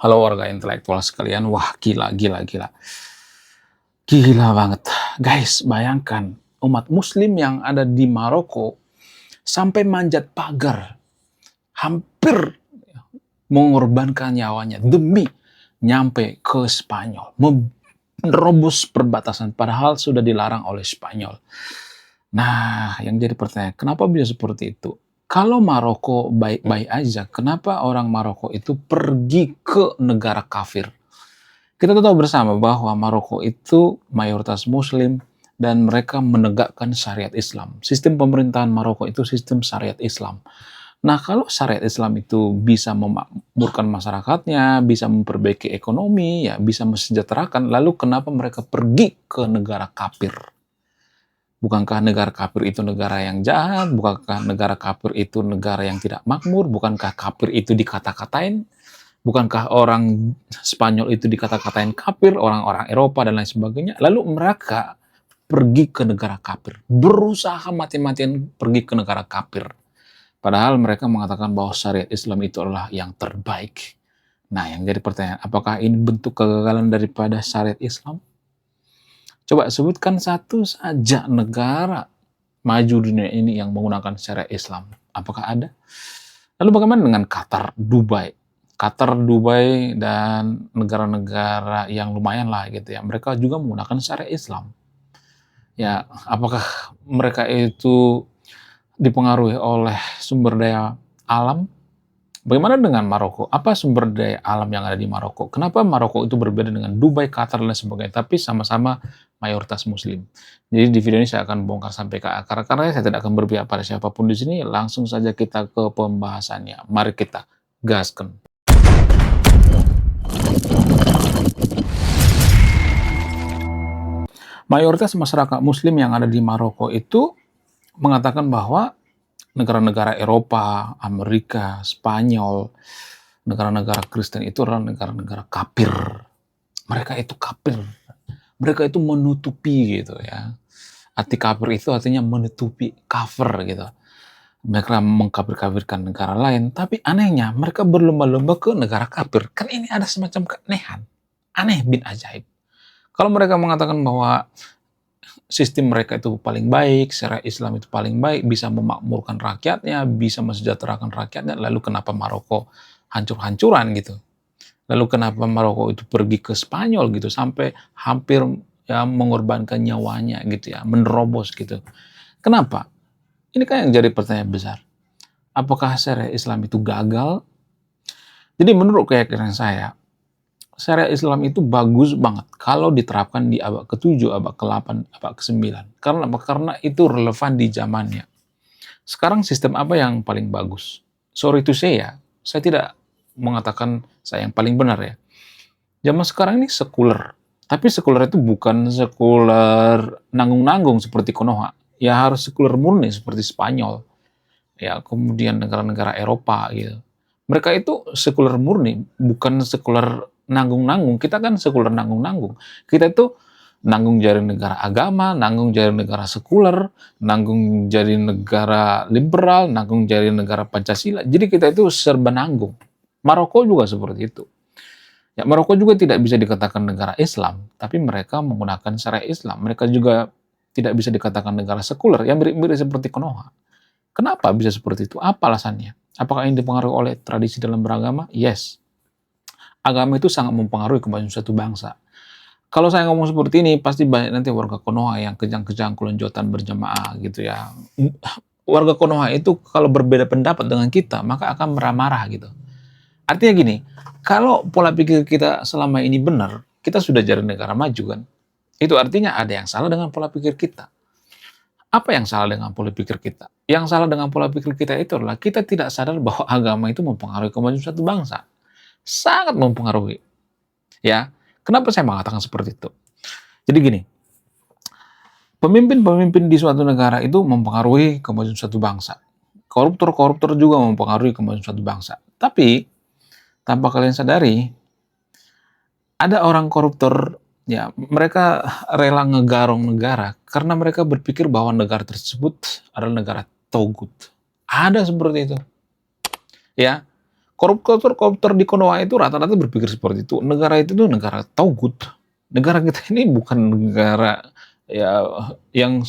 Halo warga intelektual sekalian, wah gila, gila, gila. Gila banget. Guys, bayangkan umat muslim yang ada di Maroko sampai manjat pagar, hampir mengorbankan nyawanya demi nyampe ke Spanyol, menerobos perbatasan padahal sudah dilarang oleh Spanyol. Nah, yang jadi pertanyaan, kenapa bisa seperti itu? Kalau Maroko baik-baik aja, kenapa orang Maroko itu pergi ke negara kafir? Kita tahu bersama bahwa Maroko itu mayoritas Muslim dan mereka menegakkan syariat Islam. Sistem pemerintahan Maroko itu sistem syariat Islam. Nah, kalau syariat Islam itu bisa memakmurkan masyarakatnya, bisa memperbaiki ekonomi, ya bisa mesejahterakan, lalu kenapa mereka pergi ke negara kafir? Bukankah negara kafir itu negara yang jahat? Bukankah negara kafir itu negara yang tidak makmur? Bukankah kafir itu dikata-katain? Bukankah orang Spanyol itu dikata-katain kafir, orang-orang Eropa dan lain sebagainya? Lalu mereka pergi ke negara kafir, berusaha mati-matian pergi ke negara kafir. Padahal mereka mengatakan bahwa syariat Islam itu adalah yang terbaik. Nah, yang jadi pertanyaan, apakah ini bentuk kegagalan daripada syariat Islam? Coba sebutkan satu saja negara maju dunia ini yang menggunakan syariat Islam. Apakah ada? Lalu bagaimana dengan Qatar, Dubai? Qatar, Dubai, dan negara-negara yang lumayan lah gitu ya. Mereka juga menggunakan syariat Islam. Ya, apakah mereka itu dipengaruhi oleh sumber daya alam? Bagaimana dengan Maroko? Apa sumber daya alam yang ada di Maroko? Kenapa Maroko itu berbeda dengan Dubai, Qatar, dan sebagainya? Tapi sama-sama mayoritas Muslim. Jadi di video ini saya akan bongkar sampai ke akar. Karena saya tidak akan berpihak pada siapapun di sini. Langsung saja kita ke pembahasannya. Mari kita gaskan. Mayoritas masyarakat Muslim yang ada di Maroko itu mengatakan bahwa negara-negara Eropa, Amerika, Spanyol, negara-negara Kristen itu adalah negara-negara kafir. Mereka itu kafir. Mereka itu menutupi gitu ya. Arti kafir itu artinya menutupi, cover gitu. Mereka mengkafir-kafirkan negara lain, tapi anehnya mereka berlomba-lomba ke negara kafir. Kan ini ada semacam keanehan. Aneh bin ajaib. Kalau mereka mengatakan bahwa sistem mereka itu paling baik, syariat Islam itu paling baik, bisa memakmurkan rakyatnya, bisa mesejahterakan rakyatnya, lalu kenapa Maroko hancur-hancuran gitu? Lalu kenapa Maroko itu pergi ke Spanyol gitu, sampai hampir ya mengorbankan nyawanya gitu ya, menerobos gitu. Kenapa? Ini kan yang jadi pertanyaan besar. Apakah syariat Islam itu gagal? Jadi menurut keyakinan saya, syariat Islam itu bagus banget kalau diterapkan di abad ke-7, abad ke-8, abad ke-9. Karena apa? Karena itu relevan di zamannya. Sekarang sistem apa yang paling bagus? Sorry to say ya, saya tidak mengatakan saya yang paling benar ya. Zaman sekarang ini sekuler. Tapi sekuler itu bukan sekuler nanggung-nanggung seperti Konoha. Ya harus sekuler murni seperti Spanyol. Ya, kemudian negara-negara Eropa gitu. Mereka itu sekuler murni, bukan sekuler nanggung-nanggung. Kita kan sekuler nanggung-nanggung. Kita itu nanggung jadi negara agama, nanggung jadi negara sekuler, nanggung jadi negara liberal, nanggung jadi negara Pancasila. Jadi kita itu serba nanggung. Maroko juga seperti itu. Ya, Maroko juga tidak bisa dikatakan negara Islam, tapi mereka menggunakan syariat Islam. Mereka juga tidak bisa dikatakan negara sekuler, yang mirip-mirip seperti Konoha. Kenapa bisa seperti itu? Apa alasannya? Apakah ini dipengaruhi oleh tradisi dalam beragama? Yes. Agama itu sangat mempengaruhi kemajuan suatu bangsa. Kalau saya ngomong seperti ini, pasti banyak nanti warga Konoha yang kejang-kejang kelonjotan berjamaah gitu ya. Warga Konoha itu kalau berbeda pendapat dengan kita, maka akan marah-marah gitu. Artinya gini, kalau pola pikir kita selama ini benar, kita sudah jadi negara maju kan. Itu artinya ada yang salah dengan pola pikir kita. Apa yang salah dengan pola pikir kita? Yang salah dengan pola pikir kita itu adalah kita tidak sadar bahwa agama itu mempengaruhi kemajuan suatu bangsa. Sangat mempengaruhi. Ya, kenapa saya mengatakan seperti itu? Jadi gini, pemimpin-pemimpin di suatu negara itu mempengaruhi kemajuan suatu bangsa. Koruptor-koruptor juga mempengaruhi kemajuan suatu bangsa. Tapi, tanpa kalian sadari, ada orang koruptor, ya mereka rela ngegarong negara karena mereka berpikir bahwa negara tersebut adalah negara togut. Ada seperti itu. Ya, Koruptor-koruptor di Konoha itu rata-rata berpikir seperti itu. Negara itu tuh negara taugut. Negara kita ini bukan negara ya yang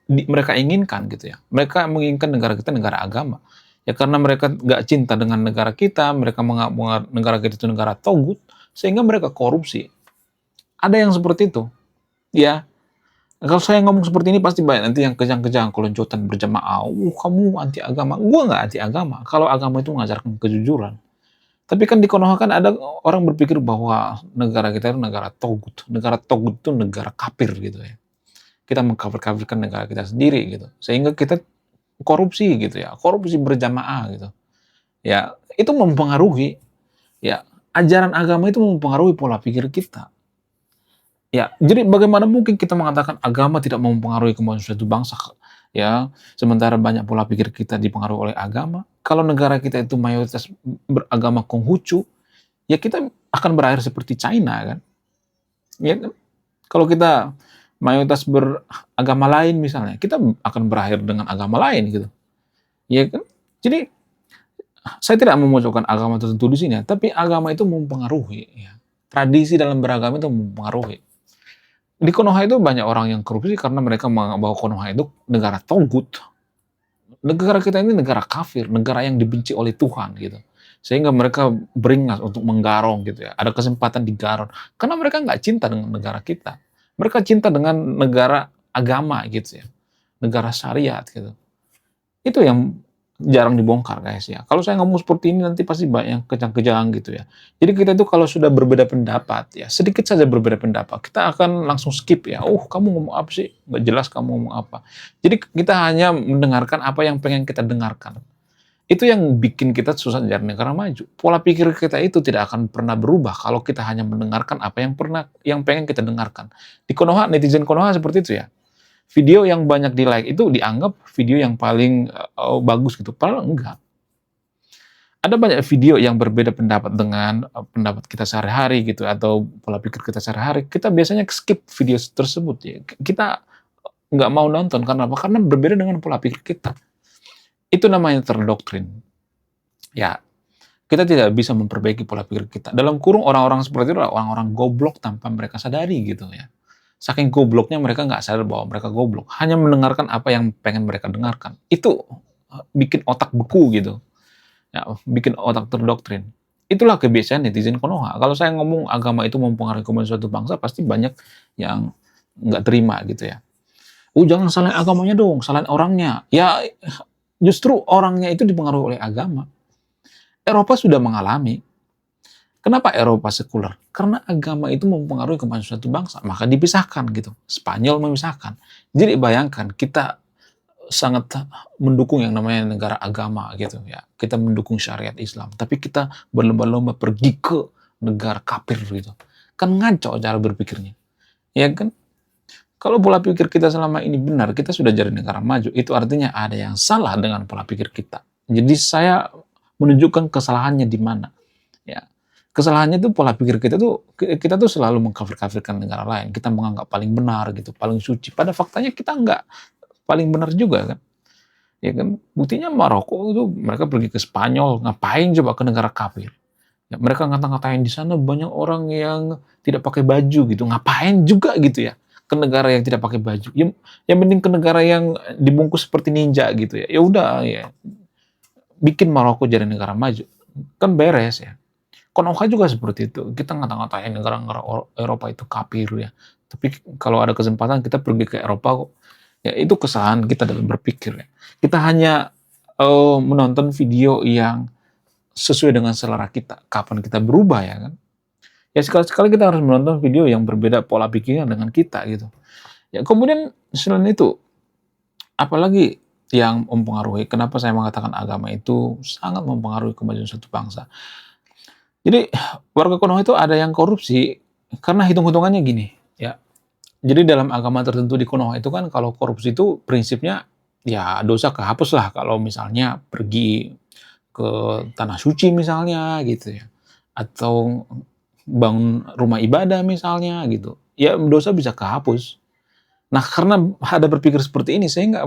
mereka inginkan gitu ya. Mereka menginginkan negara kita negara agama. Ya karena mereka nggak cinta dengan negara kita, mereka menganggap negara kita itu negara taugut, sehingga mereka korupsi. Ada yang seperti itu. Ya, kalau saya ngomong seperti ini pasti banyak nanti yang kejang-kejang, keloncotan berjamaah. Kamu anti agama. Gua nggak anti agama. Kalau agama itu mengajarkan kejujuran. Tapi kan di Konoha kan ada orang berpikir bahwa negara kita itu negara togut. Negara togut itu negara kafir gitu ya. Kita mengkafir-kafirkan negara kita sendiri gitu. Sehingga kita korupsi gitu ya. Korupsi berjamaah gitu. Ya, itu mempengaruhi. Ya, ajaran agama itu mempengaruhi pola pikir kita. Ya, jadi bagaimana mungkin kita mengatakan agama tidak mempengaruhi kemajuan suatu bangsa, ya, sementara banyak pola pikir kita dipengaruhi oleh agama. Kalau negara kita itu mayoritas beragama Konghucu, ya kita akan berakhir seperti China kan. Ya kan? Kalau kita mayoritas beragama lain misalnya, kita akan berakhir dengan agama lain gitu. Ya kan? Jadi saya tidak memojokkan agama tertentu di sini, tapi agama itu mempengaruhi. Ya. Tradisi dalam beragama itu mempengaruhi. Di Konoha itu banyak orang yang korupsi karena mereka menganggap bahwa Konoha itu negara togut. Negara kita ini negara kafir, negara yang dibenci oleh Tuhan gitu. Sehingga mereka beringas untuk menggarong gitu ya. Ada kesempatan digarong. Karena mereka nggak cinta dengan negara kita. Mereka cinta dengan negara agama gitu ya. Negara syariat gitu. Itu yang jarang dibongkar guys ya. Kalau saya ngomong seperti ini nanti pasti banyak yang kejang-kejang gitu ya. Jadi kita itu kalau sudah berbeda pendapat ya, sedikit saja berbeda pendapat, kita akan langsung skip ya. Kamu ngomong apa sih? Nggak jelas kamu ngomong apa. Jadi kita hanya mendengarkan apa yang pengen kita dengarkan. Itu yang bikin kita susah jadi negara maju. Pola pikir kita itu tidak akan pernah berubah kalau kita hanya mendengarkan apa yang pengen kita dengarkan. Di Konoha, netizen Konoha seperti itu ya. Video yang banyak di-like itu dianggap video yang paling bagus gitu, padahal enggak. Ada banyak video yang berbeda pendapat dengan pendapat kita sehari-hari gitu, atau pola pikir kita sehari-hari, kita biasanya skip video tersebut ya. Kita nggak mau nonton, karena apa? Karena berbeda dengan pola pikir kita. Itu namanya terdoktrin. Ya, kita tidak bisa memperbaiki pola pikir kita. Dalam kurung orang-orang seperti itu adalah orang-orang goblok tanpa mereka sadari gitu ya. Saking gobloknya mereka nggak sadar bahwa mereka goblok. Hanya mendengarkan apa yang pengen mereka dengarkan. Itu bikin otak beku gitu. Ya, bikin otak terdoktrin. Itulah kebiasaan netizen Konoha. Kalau saya ngomong agama itu mempengaruhi kemajuan suatu bangsa, pasti banyak yang nggak terima gitu ya. Jangan salahin agamanya dong, salahin orangnya. Ya, justru orangnya itu dipengaruhi oleh agama. Eropa sudah mengalami. Kenapa Eropa sekuler? Karena agama itu mempengaruhi kemajuan suatu bangsa, maka dipisahkan gitu. Spanyol memisahkan. Jadi bayangkan kita sangat mendukung yang namanya negara agama gitu ya. Kita mendukung syariat Islam, tapi kita berlomba-lomba pergi ke negara kafir gitu. Kan ngaco cara berpikirnya. Ya kan? Kalau pola pikir kita selama ini benar, kita sudah jadi negara maju. Itu artinya ada yang salah dengan pola pikir kita. Jadi saya menunjukkan kesalahannya di mana. Ya. Kesalahannya itu pola pikir kita tuh selalu mengkafir-kafirkan negara lain. Kita menganggap paling benar gitu, paling suci. Pada faktanya kita nggak paling benar juga kan. Ya kan, buktinya Maroko itu mereka pergi ke Spanyol, ngapain coba ke negara kafir? Ya, mereka ngata-ngatain di sana banyak orang yang tidak pakai baju gitu, ngapain juga gitu ya ke negara yang tidak pakai baju. Yang mending ke negara yang dibungkus seperti ninja gitu ya. Ya udah ya, bikin Maroko jadi negara maju, kan beres ya. Konoha juga seperti itu. Kita ngata-ngatain negara-negara Eropa itu kafir ya. Tapi kalau ada kesempatan kita pergi ke Eropa kok. Ya itu kesalahan kita dalam berpikir ya. Kita hanya menonton video yang sesuai dengan selera kita. Kapan kita berubah ya kan? Ya sekali-sekali kita harus menonton video yang berbeda pola pikirnya dengan kita gitu. Ya kemudian selain itu, apalagi yang mempengaruhi, kenapa saya mengatakan agama itu sangat mempengaruhi kemajuan suatu bangsa. Jadi warga Konoha itu ada yang korupsi karena hitung-hitungannya gini, ya. Jadi dalam agama tertentu di Konoha itu kan kalau korupsi itu prinsipnya ya dosa kehapus lah kalau misalnya pergi ke tanah suci misalnya gitu ya. Atau bangun rumah ibadah misalnya gitu. Ya dosa bisa kehapus. Nah karena ada berpikir seperti ini sehingga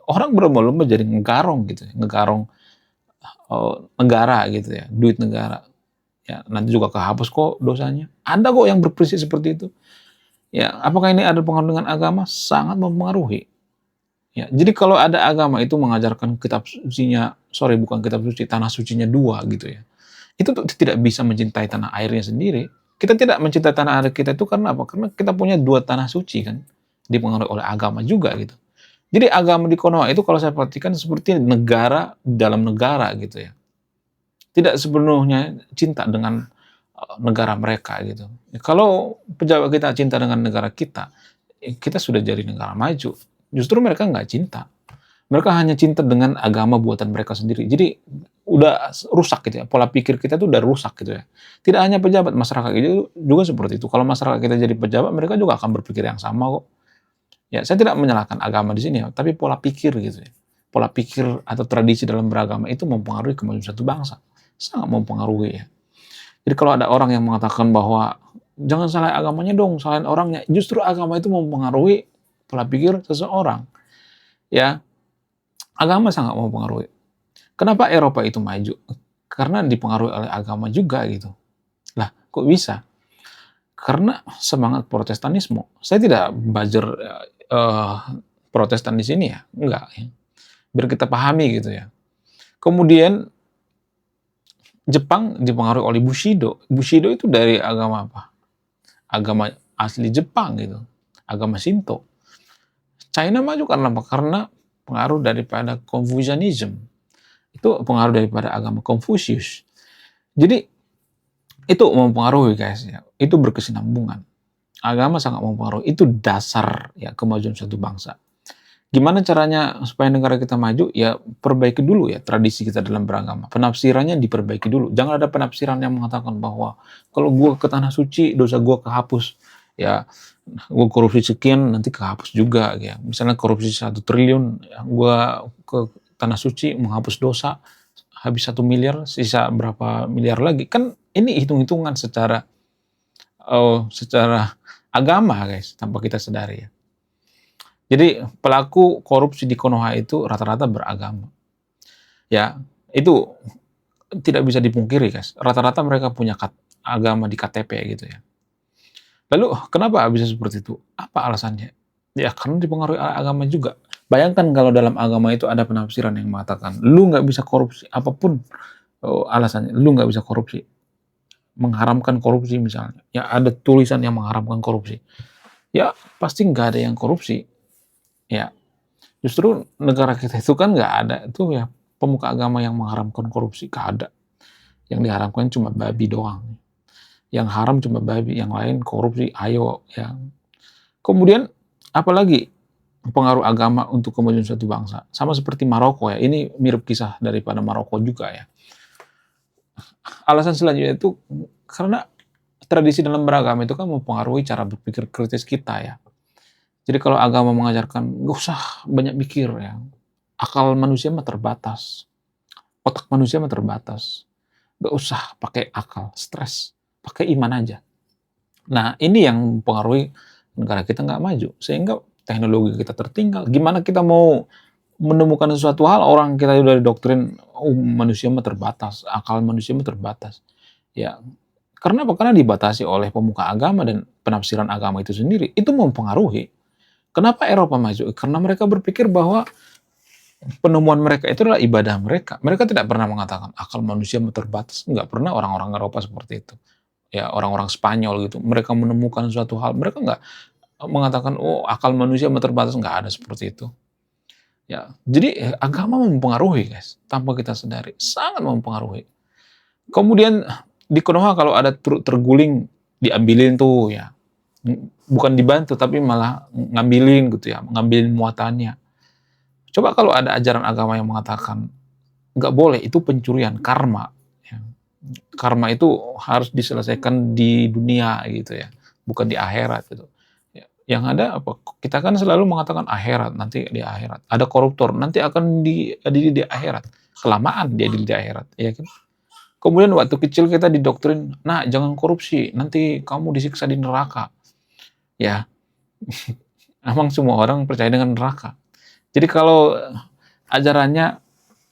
orang berlomba-lomba jadi ngegarong gitu, ngegarong negara gitu ya, duit negara. Ya, nanti juga kehapus kok dosanya. Ada kok yang berprinsip seperti itu. Ya, apakah ini ada pengaruh dengan agama? Sangat mempengaruhi. Ya, jadi kalau ada agama itu mengajarkan kitab sucinya, sorry bukan kitab suci, tanah sucinya dua gitu ya. Itu tuh tidak bisa mencintai tanah airnya sendiri. Kita tidak mencintai tanah air kita itu karena apa? Karena kita punya dua tanah suci kan, dipengaruhi oleh agama juga gitu. Jadi agama di Konoha itu kalau saya perhatikan seperti negara dalam negara gitu ya. Tidak sepenuhnya cinta dengan negara mereka gitu. Kalau pejabat kita cinta dengan negara kita, kita sudah jadi negara maju. Justru mereka nggak cinta. Mereka hanya cinta dengan agama buatan mereka sendiri. Jadi udah rusak gitu ya. Pola pikir kita tuh udah rusak gitu ya. Tidak hanya pejabat, masyarakat itu juga seperti itu. Kalau masyarakat kita jadi pejabat, mereka juga akan berpikir yang sama kok. Ya, saya tidak menyalahkan agama di sini ya, tapi pola pikir gitu ya. Pola pikir atau tradisi dalam beragama itu mempengaruhi kemajuan satu bangsa. Sangat mempengaruhi ya. Jadi kalau ada orang yang mengatakan bahwa jangan salah agamanya dong, salahin orangnya. Justru agama itu mempengaruhi pola pikir seseorang. Ya, agama sangat mempengaruhi. Kenapa Eropa itu maju? Karena dipengaruhi oleh agama juga gitu. Lah, kok bisa? Karena semangat Protestanisme. Saya tidak belajar Protestan di sini ya, enggak. Ya. Biar kita pahami gitu ya. Kemudian Jepang dipengaruhi oleh Bushido. Bushido itu dari agama apa? Agama asli Jepang gitu. Agama Shinto. China maju karena apa? Karena pengaruh daripada Confucianism. Itu pengaruh daripada agama Confucius. Jadi itu mempengaruhi guys ya. Itu berkesinambungan. Agama sangat mempengaruhi. Itu dasar ya kemajuan suatu bangsa. Gimana caranya supaya negara kita maju? Ya perbaiki dulu ya tradisi kita dalam beragama. Penafsirannya diperbaiki dulu. Jangan ada penafsiran yang mengatakan bahwa kalau gua ke tanah suci dosa gua kehapus. Ya gua korupsi sekian nanti kehapus juga ya. Misalnya korupsi 1 triliun, ya, gua ke tanah suci menghapus dosa habis 1 miliar, sisa berapa miliar lagi. Kan ini hitung-hitungan secara agama guys, tanpa kita sadari ya. Jadi pelaku korupsi di Konoha itu rata-rata beragama. Ya, itu tidak bisa dipungkiri guys. Rata-rata mereka punya agama di KTP gitu ya. Lalu kenapa bisa seperti itu? Apa alasannya? Ya karena dipengaruhi agama juga. Bayangkan kalau dalam agama itu ada penafsiran yang mengatakan, lu nggak bisa korupsi apapun alasannya, lu nggak bisa korupsi. Mengharamkan korupsi misalnya. Ya ada tulisan yang mengharamkan korupsi. Ya pasti nggak ada yang korupsi. Ya, justru negara kita itu kan nggak ada itu ya pemuka agama yang mengharamkan korupsi, nggak ada. Yang diharamkan cuma babi doang. Yang haram cuma babi, yang lain korupsi, ayo ya. Kemudian apalagi pengaruh agama untuk kemajuan suatu bangsa. Sama seperti Maroko ya, ini mirip kisah daripada Maroko juga ya. Alasan selanjutnya itu karena tradisi dalam beragama itu kan mempengaruhi cara berpikir kritis kita ya. Jadi kalau agama mengajarkan nggak usah banyak mikir ya, akal manusia mah terbatas, otak manusia mah terbatas, nggak usah pakai akal, stres, pakai iman aja. Nah ini yang mempengaruhi negara kita nggak maju, sehingga teknologi kita tertinggal. Gimana kita mau menemukan sesuatu hal, orang kita udah didoktrin, manusia mah terbatas, akal manusia mah terbatas. Ya, karena apa? Karena dibatasi oleh pemuka agama dan penafsiran agama itu sendiri. Itu mempengaruhi. Kenapa Eropa maju? Karena mereka berpikir bahwa penemuan mereka itu adalah ibadah mereka. Mereka tidak pernah mengatakan akal manusia terbatas. Nggak pernah orang-orang Eropa seperti itu. Ya orang-orang Spanyol gitu. Mereka menemukan suatu hal. Mereka nggak mengatakan, oh akal manusia terbatas. Nggak ada seperti itu. Ya, jadi agama mempengaruhi guys. Tanpa kita sadari. Sangat mempengaruhi. Kemudian di Konoha kalau ada truk terguling, diambilin tuh ya. Bukan dibantu tapi malah ngambilin gitu ya, ngambilin muatannya. Coba kalau ada ajaran agama yang mengatakan nggak boleh, itu pencurian, karma. Ya. Karma itu harus diselesaikan di dunia gitu ya, bukan di akhirat gitu. Ya. Yang ada apa? Kita kan selalu mengatakan akhirat, nanti di akhirat. Ada koruptor, nanti akan diadili di akhirat. Kelamaan diadili di akhirat, ya kan? Kemudian waktu kecil kita didoktrin, nah jangan korupsi, nanti kamu disiksa di neraka. Ya, emang semua orang percaya dengan neraka. Jadi kalau ajarannya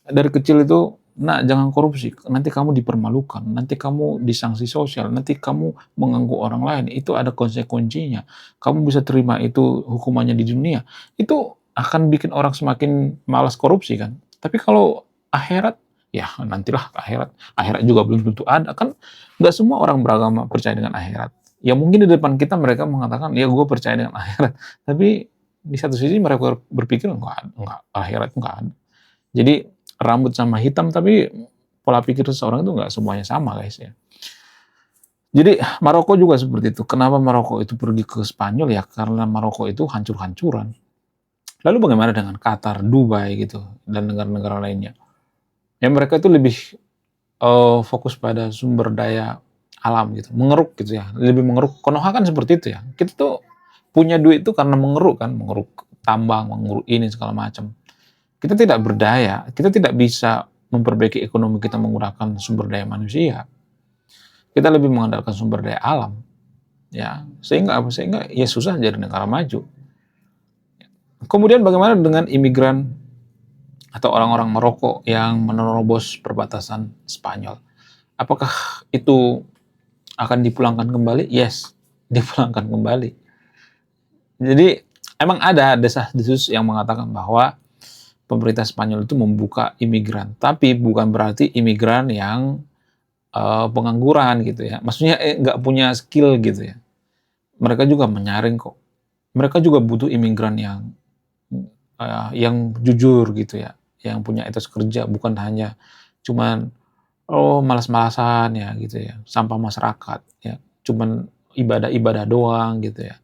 dari kecil itu "Nak, jangan korupsi, nanti kamu dipermalukan, nanti kamu disanksi sosial, nanti kamu mengganggu orang lain, itu ada konsekuensinya. Kamu bisa terima itu hukumannya di dunia." Itu akan bikin orang semakin malas korupsi kan. Tapi kalau akhirat, ya nantilah akhirat. Akhirat juga belum tentu ada kan. Nggak semua orang beragama percaya dengan akhirat. Ya mungkin di depan kita mereka mengatakan, ya gue percaya dengan akhirat. Tapi di satu sisi mereka berpikir enggak, akhirat enggak ada. Jadi rambut sama hitam, tapi pola pikir seseorang itu nggak semuanya sama guys ya. Jadi Maroko juga seperti itu. Kenapa Maroko itu pergi ke Spanyol ya? Karena Maroko itu hancur-hancuran. Lalu bagaimana dengan Qatar, Dubai gitu, dan negara-negara lainnya? Ya mereka itu lebih fokus pada sumber daya alam gitu, mengeruk gitu ya, lebih mengeruk. Konoha kan seperti itu ya. Kita tuh punya duit itu karena mengeruk kan, mengeruk tambang, mengeruk ini segala macam. Kita tidak berdaya, kita tidak bisa memperbaiki ekonomi kita menggunakan sumber daya manusia. Kita lebih mengandalkan sumber daya alam, ya. Sehingga apa? Sehingga ya susah jadi negara maju. Kemudian bagaimana dengan imigran atau orang-orang Maroko yang menerobos perbatasan Spanyol? Apakah itu akan dipulangkan kembali? Yes, dipulangkan kembali. Jadi emang ada desas-desus yang mengatakan bahwa pemerintah Spanyol itu membuka imigran, tapi bukan berarti imigran yang pengangguran gitu ya. Maksudnya nggak punya skill gitu ya. Mereka juga menyaring kok. Mereka juga butuh imigran yang jujur gitu ya, yang punya etos kerja, bukan hanya cuman malas-malasan ya gitu ya, sampah masyarakat ya, cuman ibadah-ibadah doang gitu ya.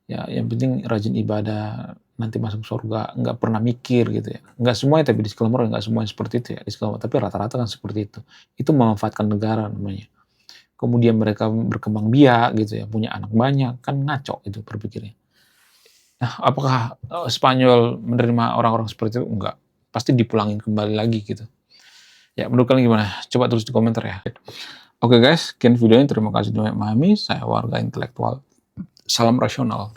Ya yang penting rajin ibadah, nanti masuk surga, nggak pernah mikir gitu ya. Nggak semuanya tapi disclaimer nggak semuanya seperti itu ya, disclaimer, tapi rata-rata kan seperti itu. Itu memanfaatkan negara namanya. Kemudian mereka berkembang biak gitu ya, punya anak banyak, kan ngaco itu berpikirnya. Nah, apakah Spanyol menerima orang-orang seperti itu? Enggak. Pasti dipulangin kembali lagi gitu. Ya, menurut kalian gimana? Coba tulis di komentar ya. Oke guys, sekian videonya. Terima kasih sudah memahami. Saya warga intelektual. Salam rasional.